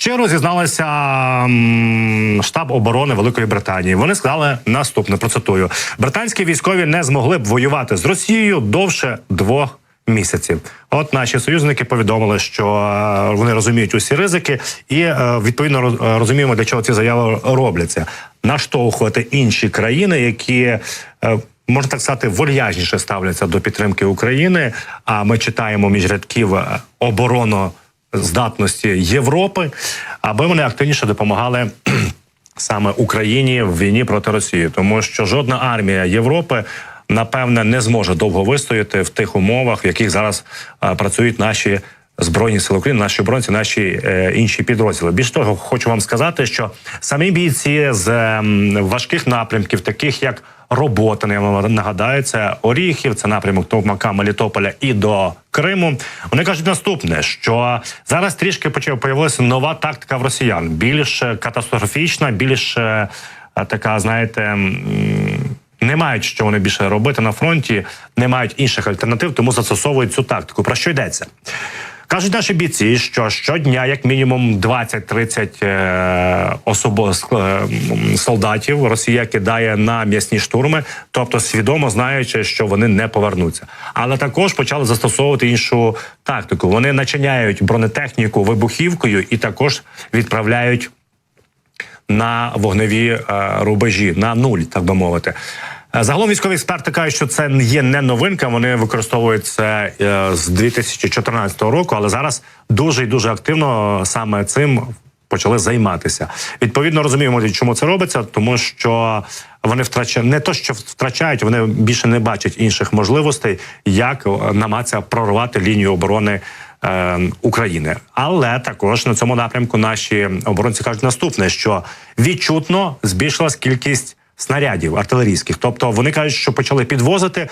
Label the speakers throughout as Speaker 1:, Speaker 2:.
Speaker 1: Щиро зізналися штаб оборони Великої Британії. Вони сказали наступне, процитую. Британські військові не змогли б воювати з Росією довше 2 місяців. От наші союзники повідомили, що вони розуміють усі ризики і, відповідно, розуміємо, для чого ці заяви робляться. Наштовхувати інші країни, які, можна так сказати, вольяжніше ставляться до підтримки України, а ми читаємо між рядків обороноздатності Європи, аби вони активніше допомагали саме Україні в війні проти Росії. Тому що жодна армія Європи, напевне, не зможе довго вистояти в тих умовах, в яких зараз працюють наші Збройні сили України, наші оборонці, наші інші підрозділи. Більш того, хочу вам сказати, що самі бійці з важких напрямків, таких як Роботин, я вам нагадаю, це Оріхів, це напрямок Токмака, Мелітополя і до Криму. Вони кажуть наступне, що зараз трішки появилася нова тактика в росіян. Більш катастрофічна, більш така, знаєте, не мають, що вони більше робити на фронті, не мають інших альтернатив, тому застосовують цю тактику. Про що йдеться? Кажуть наші бійці, що щодня як мінімум 20-30 солдатів Росія кидає на м'ясні штурми, тобто свідомо знаючи, що вони не повернуться. Але також почали застосовувати іншу тактику. Вони начиняють бронетехніку вибухівкою і також відправляють на вогневі рубежі, на нуль, так би мовити. Загалом військові експерти кажуть, що це є не новинка, вони використовують це з 2014 року, але зараз дуже і дуже активно саме цим почали займатися. Відповідно, розуміємо, чому це робиться, тому що вони втрачають, не то, що втрачають, вони більше не бачать інших можливостей, як намагатися прорвати лінію оборони України. Але також на цьому напрямку наші оборонці кажуть наступне, що відчутно збільшилась кількість снарядів артилерійських. Тобто вони кажуть, що почали підвозити.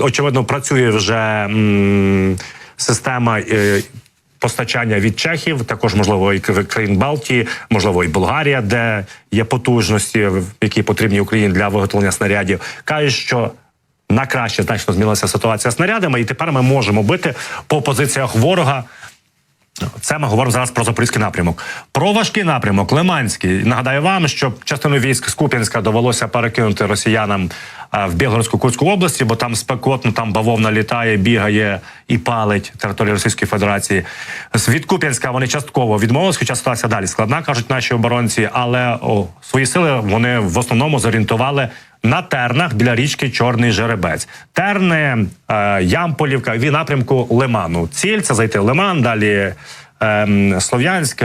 Speaker 1: Очевидно, працює вже система постачання від чехів, також, можливо, і країн Балтії, можливо, і Болгарія, де є потужності, які потрібні Україні для виготовлення снарядів. Кажуть, що на краще значно змінилася ситуація з снарядами, і тепер ми можемо бити по позиціях ворога. Це ми говоримо зараз про Запорізький напрямок. Про важкий напрямок, Лиманський. Нагадаю вам, що частину військ з Куп'янська довелося перекинути росіянам в Білгородську, Курську області, бо там спекотно, там бавовна літає, бігає і палить територію Російської Федерації. Від Куп'янська вони частково відмовились, хоча ситуація далі складна, кажуть наші оборонці, але свої сили вони в основному зорієнтували на Тернах біля річки Чорний Жеребець. Терни, Ямполівка, від напрямку Лиману. Ціль – це зайти в Лиман, далі Слов'янськ,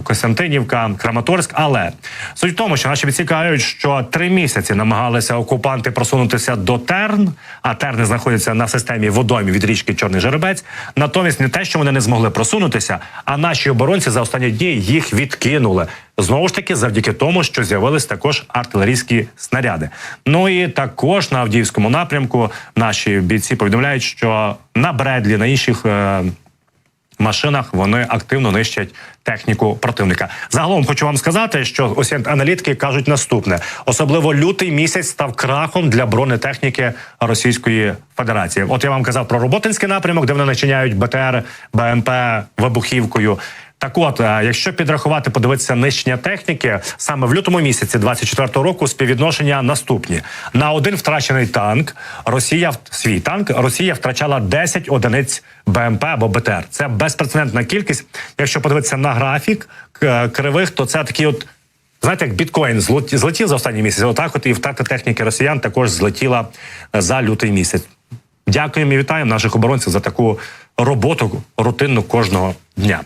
Speaker 1: Костянтинівка, Краматорськ. Але суть в тому, що наші бійці кажуть, що 3 місяці намагалися окупанти просунутися до Терн, а Терни знаходяться на системі водоймів від річки Чорний Жеребець. Натомість не те, що вони не змогли просунутися, а наші оборонці за останні дні їх відкинули. Знову ж таки, завдяки тому, що з'явились також артилерійські снаряди. Ну і також на Авдіївському напрямку наші бійці повідомляють, що на Бредлі, на інших машинах вони активно нищать техніку противника. Загалом хочу вам сказати, що ось аналітики кажуть наступне. Особливо лютий місяць став крахом для бронетехніки Російської Федерації. От я вам казав про Роботинський напрямок, де вони начиняють БТР, БМП вибухівкою. Так от, якщо підрахувати, подивитися нищення техніки, саме в лютому місяці 24-го року співвідношення наступні. На один втрачений танк, Росія втрачала 10 одиниць БМП або БТР. Це безпрецедентна кількість. Якщо подивитися на графік кривих, то це такі от, знаєте, як біткоін злетів за останній місяць, отак от і втрата техніки росіян також злетіла за лютий місяць. Дякуємо і вітаємо наших оборонців за таку роботу рутинну кожного дня.